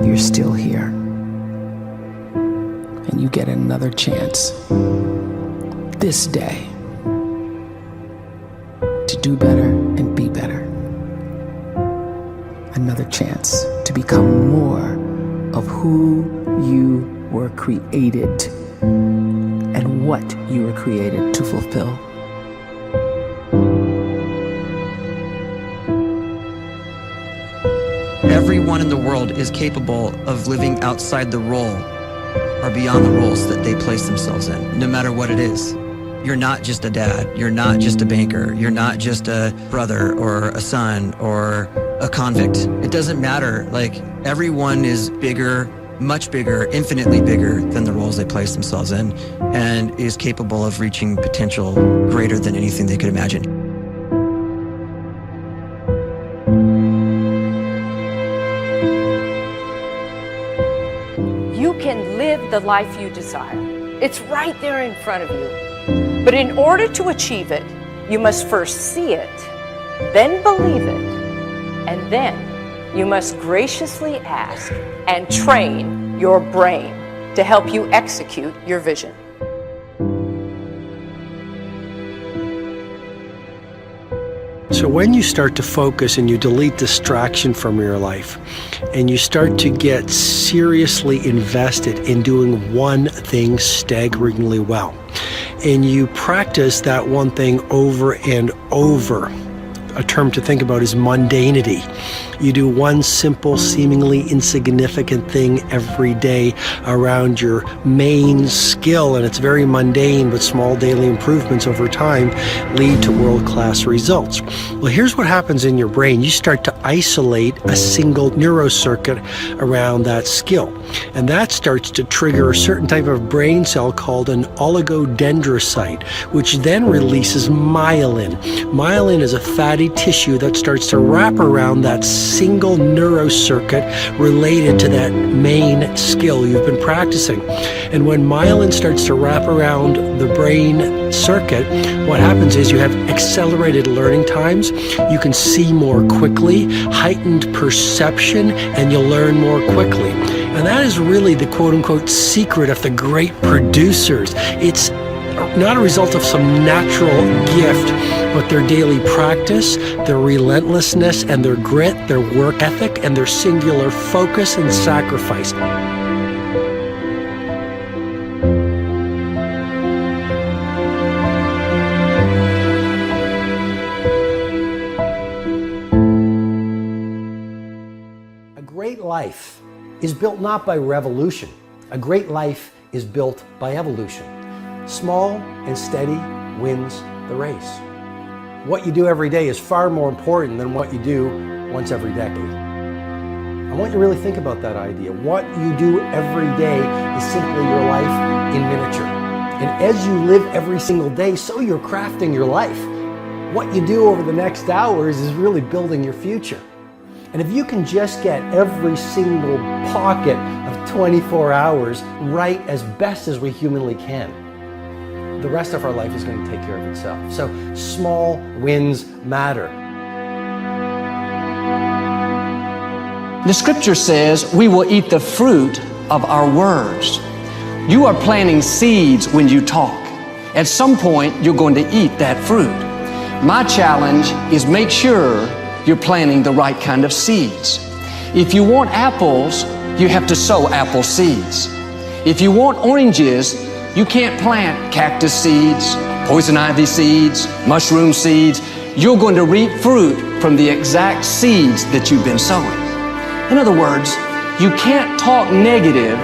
you're still here. And you get another chance this day to do better and be better. Another chance to become more of who you were created and what you were created to fulfill. Everyone in the world is capable of living outside the role or beyond the roles that they place themselves in, no matter what it is. You're not just a dad, you're not just a banker, you're not just a brother or a son or a convict. It doesn't matter. Like, everyone is bigger, much bigger, infinitely bigger than the roles they place themselves in, and is capable of reaching potential greater than anything they could imagine. You can live the life you desire. It's right there in front of you. But in order to achieve it, you must first see it, then believe it, and then you must graciously ask and train your brain to help you execute your vision. So when you start to focus and you delete distraction from your life, and you start to get seriously invested in doing one thing staggeringly well, and you practice that one thing over and over, a term to think about is mundanity. You do one simple, seemingly insignificant thing every day around your main skill, and it's very mundane, but small daily improvements over time lead to world-class results. Well, here's what happens in your brain. You start to isolate a single neurocircuit around that skill, and that starts to trigger a certain type of brain cell called an oligodendrocyte, which then releases myelin. Myelin is a fatty tissue that starts to wrap around that single neurocircuit related to that main skill you've been practicing. And when myelin starts to wrap around the brain circuit, what happens is you have accelerated learning times, you can see more quickly, heightened perception, and you'll learn more quickly. And that is really the quote-unquote secret of the great producers. It's not a result of some natural gift, but their daily practice, their relentlessness and their grit, their work ethic, and their singular focus and sacrifice. A great life is built not by revolution. A great life is built by evolution. Small and steady wins the race. What you do every day is far more important than what you do once every decade. I want you to really think about that idea. What you do every day is simply your life in miniature. And as you live every single day, so you're crafting your life. What you do over the next hours is really building your future. And if you can just get every single pocket of 24 hours right as best as we humanly can, the rest of our life is going to take care of itself. So small wins matter. The scripture says we will eat the fruit of our words. You are planting seeds when you talk. At some point, you're going to eat that fruit. My challenge is make sure you're planting the right kind of seeds. If you want apples, you have to sow apple seeds. If you want oranges, you can't plant cactus seeds, poison ivy seeds, mushroom seeds. You're going to reap fruit from the exact seeds that you've been sowing. In other words, you can't talk negative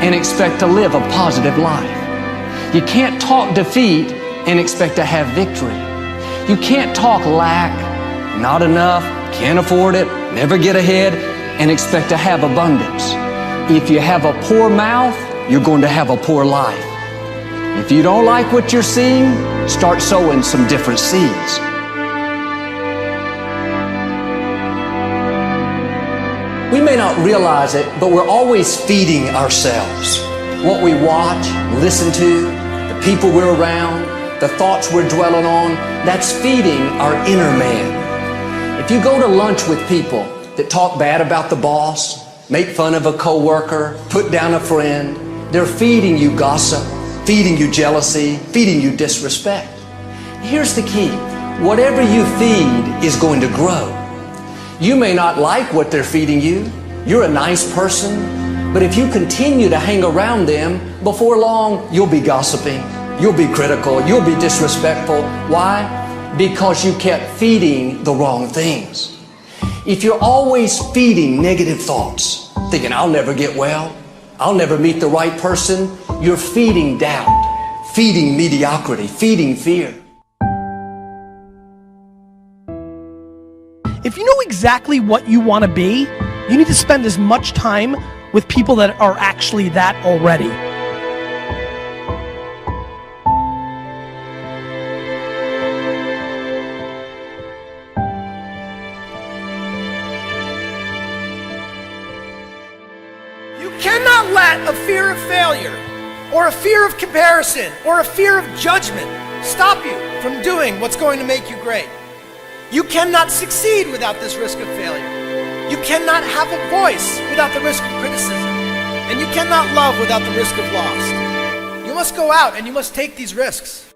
and expect to live a positive life. You can't talk defeat and expect to have victory. You can't talk lack, not enough, can't afford it, never get ahead, and expect to have abundance. If you have a poor mouth, you're going to have a poor life. If you don't like what you're seeing, start sowing some different seeds. We may not realize it, but we're always feeding ourselves. What we watch, listen to, the people we're around, the thoughts we're dwelling on, that's feeding our inner man. If you go to lunch with people that talk bad about the boss, make fun of a coworker, put down a friend. They're feeding you gossip, feeding you jealousy, feeding you disrespect. Here's the key. Whatever you feed is going to grow. You may not like what they're feeding you. You're a nice person. But if you continue to hang around them, before long, you'll be gossiping. You'll be critical. You'll be disrespectful. Why? Because you kept feeding the wrong things. If you're always feeding negative thoughts, thinking, I'll never get well, I'll never meet the right person, you're feeding doubt, feeding mediocrity, feeding fear. If you know exactly what you want to be, you need to spend as much time with people that are actually that already. You cannot let a fear of failure, or a fear of comparison, or a fear of judgment stop you from doing what's going to make you great. You cannot succeed without this risk of failure. You cannot have a voice without the risk of criticism. And you cannot love without the risk of loss. You must go out and you must take these risks.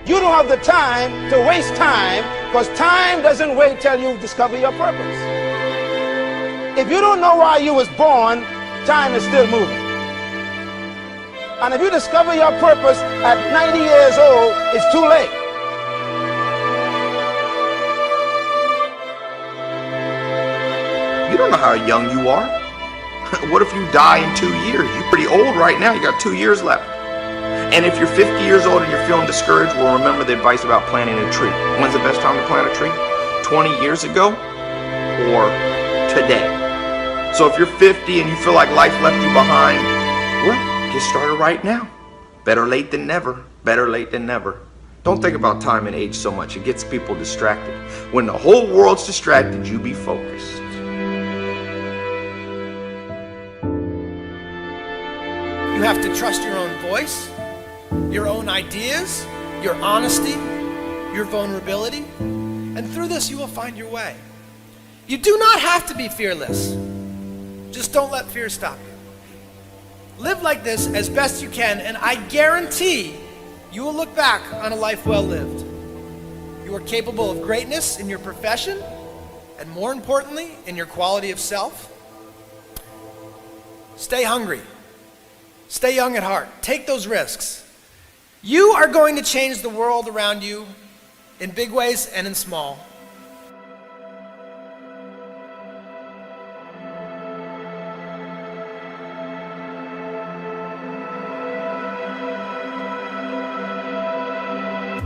You don't have the time to waste time, because time doesn't wait till you discover your purpose. If you don't know why you was born, time is still moving. And if you discover your purpose at 90 years old, it's too late. You don't know how young you are. What if you die in 2 years? You're pretty old right now. You got 2 years left. And if you're 50 years old and you're feeling discouraged, well, remember the advice about planting a tree. When's the best time to plant a tree? 20 years ago or today? So if you're 50 and you feel like life left you behind, well, get started right now. Better late than never. Better late than never. Don't think about time and age so much. It gets people distracted. When the whole world's distracted, you be focused. You have to trust your own voice, your own ideas, your honesty, your vulnerability, and through this you will find your way. You do not have to be fearless. Just don't let fear stop you. Live like this as best you can, and I guarantee you will look back on a life well lived. You are capable of greatness in your profession, and more importantly, in your quality of self. Stay hungry. Stay young at heart. Take those risks. You are going to change the world around you in big ways and in small.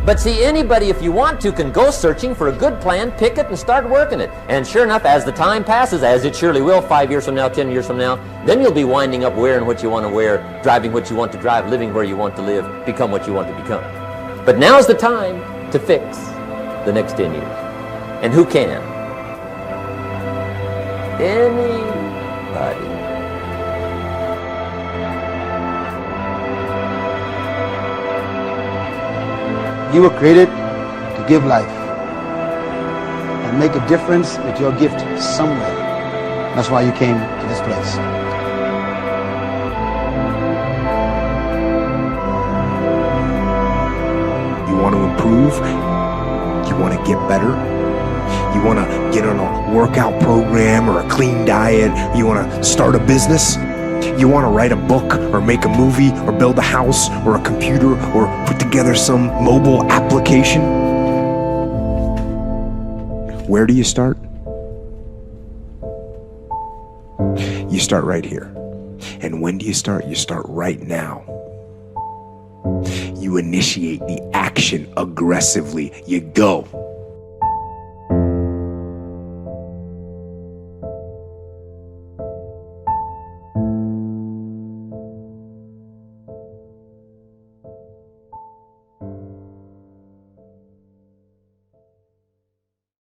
But see, anybody, if you want to, can go searching for a good plan, pick it, and start working it. And sure enough, as the time passes, as it surely will, 5 years from now, 10 years from now, then you'll be winding up wearing what you want to wear, driving what you want to drive, living where you want to live, become what you want to become. But now's the time to fix the next 10 years. And who can? Anybody. You were created to give life and make a difference with your gift somewhere. That's why you came to this place. You want to improve? You want to get better? You want to get on a workout program or a clean diet? You want to start a business? You want to write a book or make a movie or build a house or a computer or put together some mobile application? Where do you start? You start right here. And when do you start? You start right now. You initiate the action aggressively. You go.